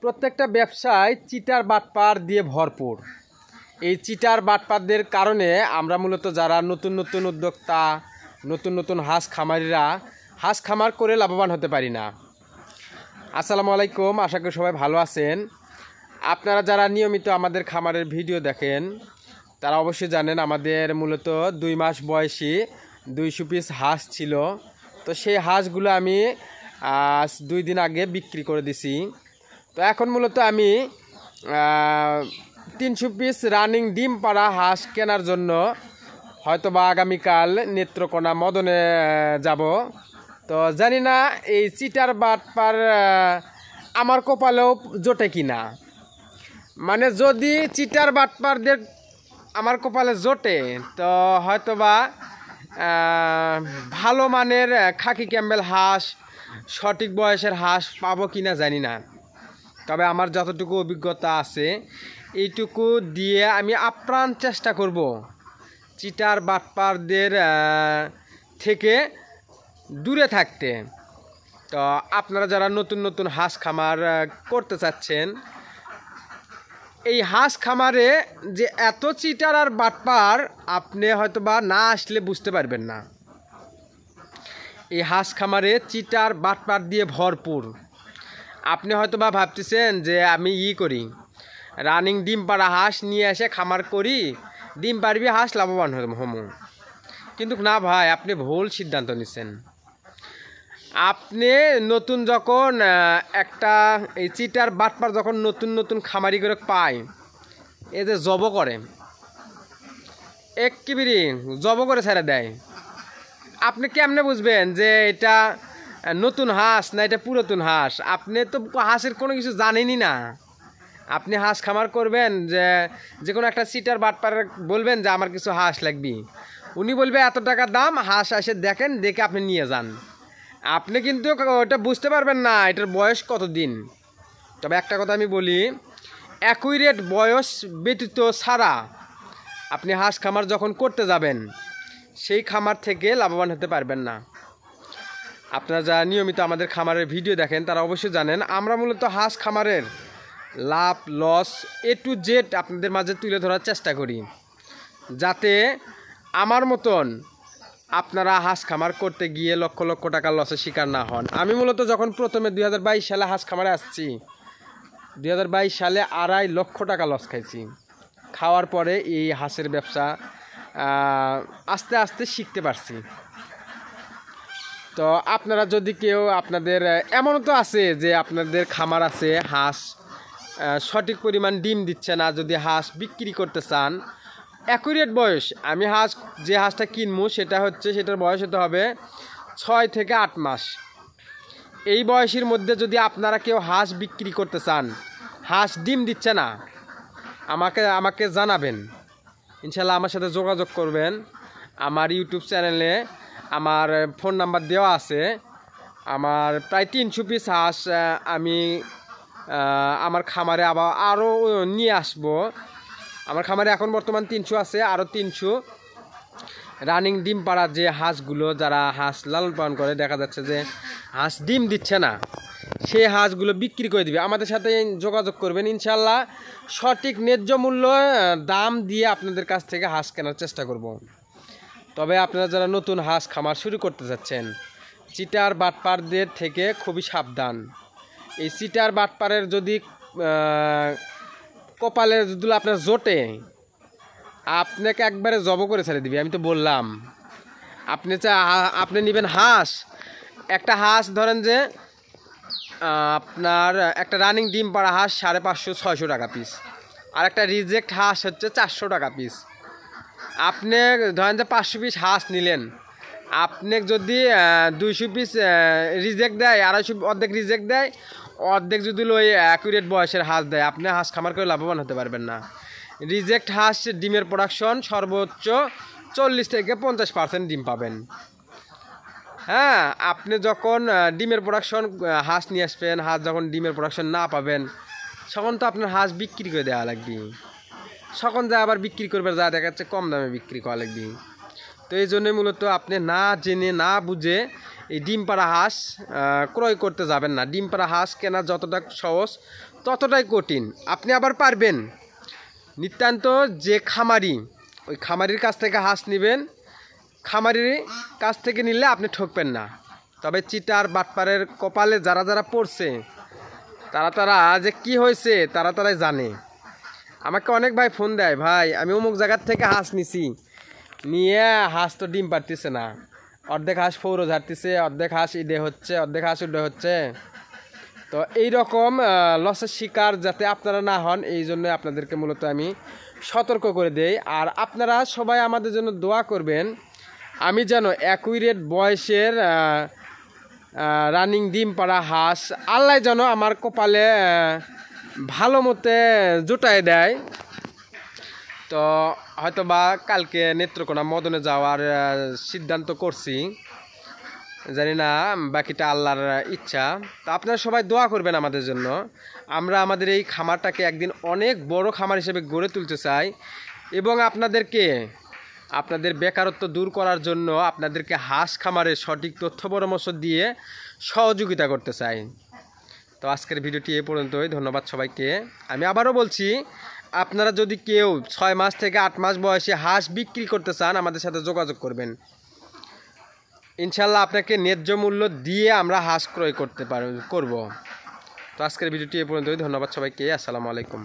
প্রত্যেকটা ব্যবসায় চিটার বাটপার দিয়ে ভরপুর। এই চিটার বাটপারদের কারণে আমরা মূলত যারা নতুন নতুন উদ্যোক্তা, নতুন নতুন হাঁস খামারিরা হাঁস খামার করে লাভবান হতে পারি না। আসসালামু আলাইকুম, আশা করি সবাই ভালো আছেন। আপনারা যারা নিয়মিত আমাদের খামারের ভিডিও দেখেন তারা অবশ্যই জানেন আমাদের মূলত 2 মাস বয়সী 200 পিস হাঁস ছিল। তো সেই হাঁসগুলো আমি 2 দিন আগে বিক্রি করে দিছি। তো এখন মূলত আমি 300 পিস রানিং ডিম পাড়া হাঁস কেনার জন্য হয়তোবা আগামীকাল নেত্রকোনা মদনে যাব। তো জানি না এই চিটার বাটপার আমার কপালেও জোটে কিনা। মানে যদি চিটার বাটপারদের আমার কপালে জোটে তো হয়তোবা ভালো মানের খাকি ক্যাম্বেল হাঁস, সঠিক বয়সের হাঁস পাবো কিনা জানি না। তবে আমার যতটুকু অভিজ্ঞতা আছে এইটুকু দিয়ে আমি আপ্রাণ চেষ্টা করব চিটার বাটপারদের থেকে দূরে থাকতে। তো আপনারা যারা নতুন নতুন হাঁস খামার করতে চাচ্ছেন, এই হাঁস খামারে যে এত চিটার আর বাটপার আপনি হয়তোবা না আসলে বুঝতে পারবেন না। এই হাঁস খামারে চিটার বাটপার দিয়ে ভরপুর। আপনি হয়তোবা ভাবতেছেন যে আমি করি, রানিং ডিম পাড়া হাঁস নিয়ে এসে খামার করি, ডিম পাড়বি হাঁস লাভবান হমু। কিন্তু না ভাই, আপনি ভুল সিদ্ধান্ত নিচ্ছেন। আপনি নতুন যখন একটা এই চিটার বাটপার যখন নতুন নতুন খামারি করে পায়, এ যে জব করে একেবারে জব করে ছেড়ে দেয়, আপনি কেমনে বুঝবেন যে এটা নতুন হাঁস না এটা পুরাতন হাঁস? আপনি তো হাঁসের কোনো কিছু জানেনই না। আপনি হাঁস খামার করবেন, যে কোনো একটা চিটার বাটপার বলবেন যে আমার কিছু হাঁস লাগবে, উনি বলবে এত টাকা দাম, হাঁস এসে দেখেন, দেখে আপনি নিয়ে যান। আপনি কিন্তু ওটা বুঝতে পারবেন না এটার বয়স কতদিন। তবে একটা কথা আমি বলি, অ্যাকুরেট বয়স ব্যতীত ছাড়া আপনি হাঁস খামার যখন করতে যাবেন সেই খামার থেকে লাভবান হতে পারবেন না। আপনারা যারা নিয়মিত আমাদের খামারের ভিডিও দেখেন তারা অবশ্যই জানেন আমরা মূলত হাঁস খামারের লাভ লস A to Z আপনাদের মাঝে তুলে ধরার চেষ্টা করি, যাতে আমার মতন আপনারা হাঁস খামার করতে গিয়ে লক্ষ লক্ষ টাকার লসের শিকার না হন। আমি মূলত যখন প্রথমে 2022 সালে হাঁস খামারে আসছি, 2022 সালে 2.5 লক্ষ টাকা লস খাইছি। খাওয়ার পরে এই হাঁসের ব্যবসা আস্তে আস্তে শিখতে পারছি। তো আপনারা যদি কেউ আপনাদের এমনও তো আছে যে আপনাদের খামার আছে, হাঁস সঠিক পরিমাণ ডিম দিচ্ছে না, যদি হাঁস বিক্রি করতে চান, অ্যাকুরেট বয়স, আমি যে হাঁসটা কিনবো সেটার বয়স হতে হবে 6 থেকে 8 মাস। এই বয়সের মধ্যে যদি আপনারা কেউ হাঁস বিক্রি করতে চান, হাঁস ডিম দিচ্ছে না, আমাকে জানাবেন। ইনশাল্লাহ আমার সাথে যোগাযোগ করবেন। আমার ইউটিউব চ্যানেলে আমার ফোন নাম্বার দেওয়া আছে। আমার প্রায় 300 পিস হাঁস আমি আমার খামারে আরও নিয়ে আসব। আমার খামারে এখন বর্তমান 300 আছে, আরও 300 রানিং ডিম পাড়া যে হাঁসগুলো, যারা হাঁস লালন পালন করে দেখা যাচ্ছে যে হাঁস ডিম দিচ্ছে না, সেই হাঁসগুলো বিক্রি করে দিবে। আমাদের সাথে যোগাযোগ করবেন, ইনশাল্লাহ সঠিক ন্যায্য মূল্য দাম দিয়ে আপনাদের কাছ থেকে হাঁস কেনার চেষ্টা করব। তবে আপনারা যারা নতুন হাঁস খামার শুরু করতে যাচ্ছেন, চিটার বাটপারদের থেকে খুবই সাবধান। এই চিটার বাটপারের যদি কপালের যদি আপনার জোটে, আপনাকে একবারে জব করে ছেড়ে দিবি। আমি তো বললাম, আপনি নেবেন হাঁস, একটা হাঁস ধরেন যে আপনার একটা রানিং ডিম পাড়া হাঁস 550-600 টাকা পিস, আর একটা রিজেক্ট হাঁস হচ্ছে 400 টাকা পিস। আপনি ধরেন যে 500 পিস হাঁস নিলেন, আপনি যদি 200 পিস রিজেক্ট দেয়, 250 অর্ধেক রিজেক্ট দেয়, অর্ধেক যদি ওই অ্যাকুরেট বয়সের হাঁস দেয়, আপনি হাঁস খামার করে লাভবান হতে পারবেন না। রিজেক্ট হাঁস ডিমের প্রোডাকশন সর্বোচ্চ 40 থেকে 50% ডিম পাবেন। হ্যাঁ, আপনি যখন ডিমের প্রোডাকশন হাঁস নিয়ে আসবেন, হাঁস যখন ডিমের প্রোডাকশন না পাবেন, তখন তো আপনার হাঁস বিক্রি করে দেওয়া লাগবে। তখন যা আবার বিক্রি করবে, যা দেখাচ্ছে কম দামে বিক্রি করা লাগবে। তো এই জন্যই মূলত আপনি না জেনে না বুঝে এই ডিম পাড়া হাঁস ক্রয় করতে যাবেন না। ডিম পাড়া হাঁস কেনা যতটা সহজ ততটাই কঠিন। আপনি আবার পারবেন, নিতান্ত যে খামারি, ওই খামারির কাছ থেকে হাঁস নেবেন, খামারির কাছ থেকে নিলে আপনি ঠকবেন না। তবে চিটার বাটপারের কপালে যারা যারা পড়ছে তারা যে কি হয়েছে তারাই জানে। আমাকে অনেক ভাই ফোন দেয়, ভাই আমি অমুক জায়গার থেকে হাঁস নিছি, নিয়ে হাঁস তো ডিম পারতেছে না, অর্ধেক হাঁস ফৌর ঝাড়তেছে, অর্ধেক হাঁস ইডে হচ্ছে, অর্ধেক হাঁস উডে হচ্ছে। তো এইরকম লসের শিকার যাতে আপনারা না হন, এই জন্য আপনাদেরকে মূলত আমি সতর্ক করে দেই। আর আপনারা সবাই আমাদের জন্য দোয়া করবেন, আমি যেন অ্যাকুরেট বয়সের রানিং ডিম পাড়া হাঁস আল্লাহ যেন আমার কপালে ভালো মতে জুটায় দেয়। তো হয়তো বা কালকে নেত্রকোনা মদনে যাওয়ার সিদ্ধান্ত করছি, জানি না, বাকিটা আল্লাহর ইচ্ছা। তো আপনারা সবাই দোয়া করবেন আমাদের জন্য। আমরা আমাদের এই খামারটাকে একদিন অনেক বড় খামার হিসেবে গড়ে তুলতে চাই এবং আপনাদের বেকারত্ব দূর করার জন্য আপনাদেরকে হাঁস খামারের সঠিক তথ্য পরামর্শ দিয়ে সহযোগিতা করতে চাই। তো আজকের ভিডিওটি এ পর্যন্তই। ধন্যবাদ সবাইকে। আমি আবারও বলছি, আপনারা যদি কেউ 6 মাস থেকে 8 মাস বয়সে হাঁস বিক্রি করতে চান, আমাদের সাথে যোগাযোগ করবেন। ইনশাল্লাহ আপনাকে ন্যায্য মূল্য দিয়ে আমরা হাঁস ক্রয় করব। তো আজকের ভিডিওটি এ পর্যন্তই। ধন্যবাদ সবাইকে। আসসালামু আলাইকুম।